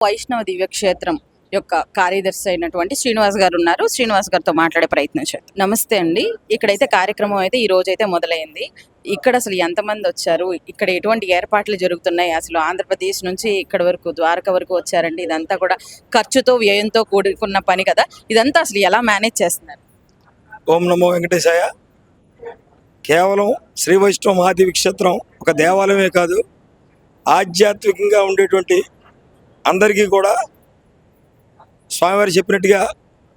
వైష్ణవ దివ్యక్షేత్రం యొక్క కార్యదర్శి అయినటువంటి శ్రీనివాస్ గారు ఉన్నారు. శ్రీనివాస్ గారితో మాట్లాడే ప్రయత్నం చేద్దాం. నమస్తే అండి. ఇక్కడైతే కార్యక్రమం అయితే ఈ రోజు అయితే మొదలైంది. ఇక్కడ అసలు ఎంతమంది వచ్చారు, ఇక్కడ ఎటువంటి ఏర్పాట్లు జరుగుతున్నాయి, అసలు ఆంధ్రప్రదేశ్ నుంచి ఇక్కడ వరకు ద్వారకా వరకు వచ్చారండి. ఇదంతా కూడా ఖర్చుతో వ్యయంతో కూడుకున్న పని కదా. ఇదంతా అసలు ఎలా మేనేజ్ చేస్తున్నారు? ఓం నమో వెంకటేశాయ. కేవలం శ్రీ వైష్ణవ మహాదేవి క్షేత్రం ఒక దేవాలయమే కాదు, ఆధ్యాత్మికంగా ఉండేటువంటి అందరికీ కూడా స్వామివారు చెప్పినట్టుగా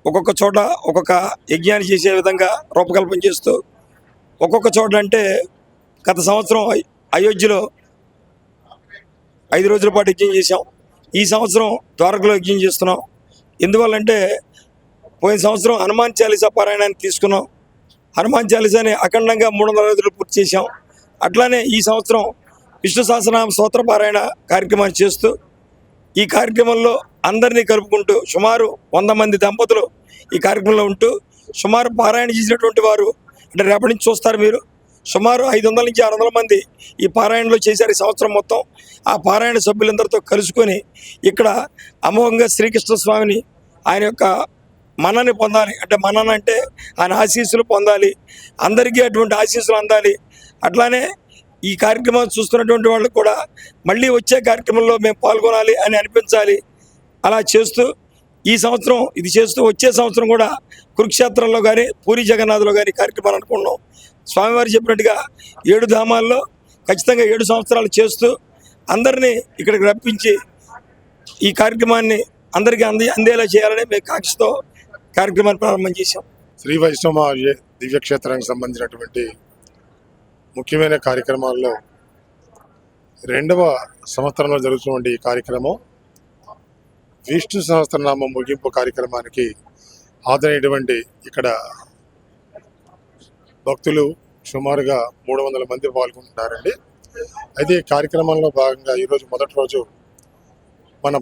ఒక్కొక్క చోట ఒక్కొక్క యజ్ఞాన్ని చేసే విధంగా రూపకల్పన చేస్తూ ఒక్కొక్క చోట అంటే గత సంవత్సరం అయోధ్యలో 5 రోజుల పాటు యజ్ఞం చేసాం. ఈ సంవత్సరం ద్వారకలో యజ్ఞం చేస్తున్నాం. ఎందువల్లంటే పోయిన సంవత్సరం హనుమాన్ చాలీసా పారాయణాన్ని తీసుకున్నాం. హనుమాన్ చాలీసాని అఖండంగా 300 రోజులు పూర్తి చేసాం. అట్లానే ఈ సంవత్సరం విష్ణు సహస్రనామ స్తోత్ర పారాయణ కార్యక్రమాన్ని చేస్తూ ఈ కార్యక్రమంలో అందరినీ కలుపుకుంటూ సుమారు 100 మంది దంపతులు ఈ కార్యక్రమంలో ఉంటూ సుమారు పారాయణ చేసినటువంటి వారు అంటే రేపటి నుంచి చూస్తారు మీరు, సుమారు 500 నుంచి 600 మంది ఈ పారాయణలో చేశారు ఈ సంవత్సరం మొత్తం. ఆ పారాయణ సభ్యులందరితో కలుసుకొని ఇక్కడ అమోఘంగా శ్రీకృష్ణ స్వామిని ఆయన యొక్క మన్నని పొందాలి. అంటే మన్నన అంటే ఆయన ఆశీస్సులు పొందాలి, అందరికీ అటువంటి ఆశీస్సులు అందాలి. అట్లానే ఈ కార్యక్రమం చూస్తున్నటువంటి వాళ్ళకు కూడా మళ్ళీ వచ్చే కార్యక్రమంలో మేము పాల్గొనాలి అని అనిపించాలి. అలా చేస్తూ ఈ సంవత్సరం ఇది చేస్తూ వచ్చే సంవత్సరం కూడా కురుక్షేత్రంలో కానీ పూరి జగన్నాథ్లో కానీ కార్యక్రమాలు అనుకున్నాం. స్వామివారు చెప్పినట్టుగా 7 ధామాల్లో ఖచ్చితంగా 7 సంవత్సరాలు చేస్తూ అందరినీ ఇక్కడికి రప్పించి ఈ కార్యక్రమాన్ని అందరికీ అందేలా చేయాలని మేము కాంక్షతో కార్యక్రమాన్ని ప్రారంభం చేశాం. శ్రీ వైష్ణవ దివ్యక్షేత్రానికి సంబంధించినటువంటి ముఖ్యమైన కార్యక్రమాల్లో 2వ సంవత్సరంలో జరుగుతున్నటువంటి ఈ కార్యక్రమం విష్ణు సహస్రనామం ముగింపు కార్యక్రమానికి హాజరైనటువంటి ఇక్కడ భక్తులు సుమారుగా 300 మంది పాల్గొంటున్నారండి. అయితే ఈ కార్యక్రమంలో భాగంగా ఈరోజు మొదటి రోజు మన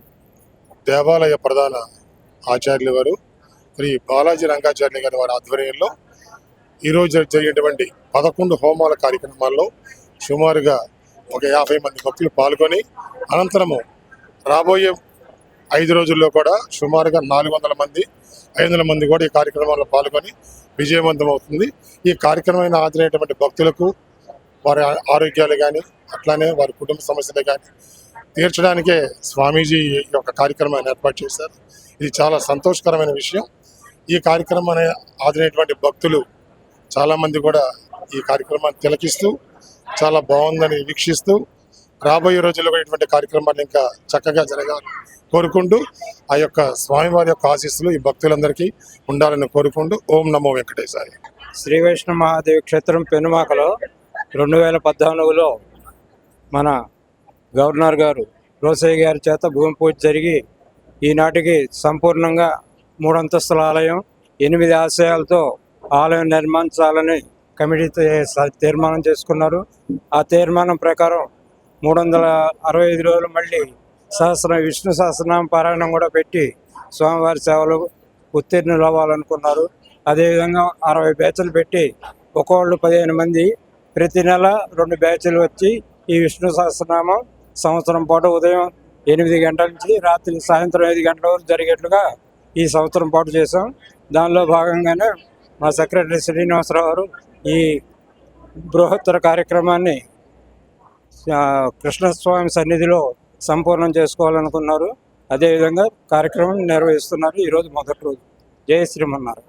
దేవాలయ ప్రధాన ఆచార్యులు వారు శ్రీ బాలాజీ రంగాచార్యులు గారి వారి ఆధ్వర్యంలో ఈరోజు జరిగినటువంటి 11 హోమాల కార్యక్రమాల్లో సుమారుగా ఒక 50 మంది భక్తులు పాల్గొని అనంతరము రాబోయే 5 రోజుల్లో కూడా సుమారుగా 400 మంది 500 మంది కూడా ఈ కార్యక్రమాల్లో పాల్గొని విజయవంతం అవుతుంది. ఈ కార్యక్రమాన్ని హాజరైనటువంటి భక్తులకు వారి ఆరోగ్యాలు కానీ అట్లానే వారి కుటుంబ సమస్యలు కానీ తీర్చడానికే స్వామీజీ యొక్క కార్యక్రమాన్ని ఏర్పాటు చేశారు. ఇది చాలా సంతోషకరమైన విషయం. ఈ కార్యక్రమాన్ని హాజరైనటువంటి భక్తులు చాలామంది కూడా ఈ కార్యక్రమాన్ని తిలకిస్తూ చాలా బాగుందని వీక్షిస్తూ రాబోయే రోజుల్లో ఇటువంటి కార్యక్రమాన్ని ఇంకా చక్కగా జరగాలని కోరుకుంటూ ఆ యొక్క స్వామివారి యొక్క ఆశీస్సులు ఈ భక్తులందరికీ ఉండాలని కోరుకుంటూ ఓం నమో వెంకటేశాయ. శ్రీ వైష్ణవ మహాదేవి క్షేత్రం పెనుమాకలో 2014లో మన గవర్నర్ గారు రోసయ్య గారి చేత భూమి పూజ జరిగి ఈనాటికి సంపూర్ణంగా 3 అంతస్తుల ఆలయం 8 ఆశయాలతో ఆలయం నిర్మించాలని కమిటీ తీర్మానం చేసుకున్నారు. ఆ తీర్మానం ప్రకారం 365 రోజులు మళ్ళీ విష్ణు సహస్రనామ పారాయణం కూడా పెట్టి స్వామివారి సేవలు ఉత్తీర్ణులు అవ్వాలనుకున్నారు. అదేవిధంగా 60 బ్యాచ్లు పెట్టి ఒక్కోళ్ళు 15 మంది ప్రతి నెల 2 బ్యాచ్లు వచ్చి ఈ విష్ణు సహస్రనామం సంవత్సరం పాటు ఉదయం 8 గంటల నుంచి రాత్రి సాయంత్రం 5 గంటల వరకు జరిగేట్లుగా ఈ సంవత్సరం పాటు చేసాం. దానిలో భాగంగానే మా సెక్రటరీ శ్రీనివాసరావు గారు ఈ బృహత్తర కార్యక్రమాన్ని కృష్ణస్వామి సన్నిధిలో సంపూర్ణం చేసుకోవాలనుకున్నారు. అదేవిధంగా కార్యక్రమం నిర్వహిస్తున్నారు. ఈరోజు మొదటి రోజు. జై శ్రీమన్నారాయణ.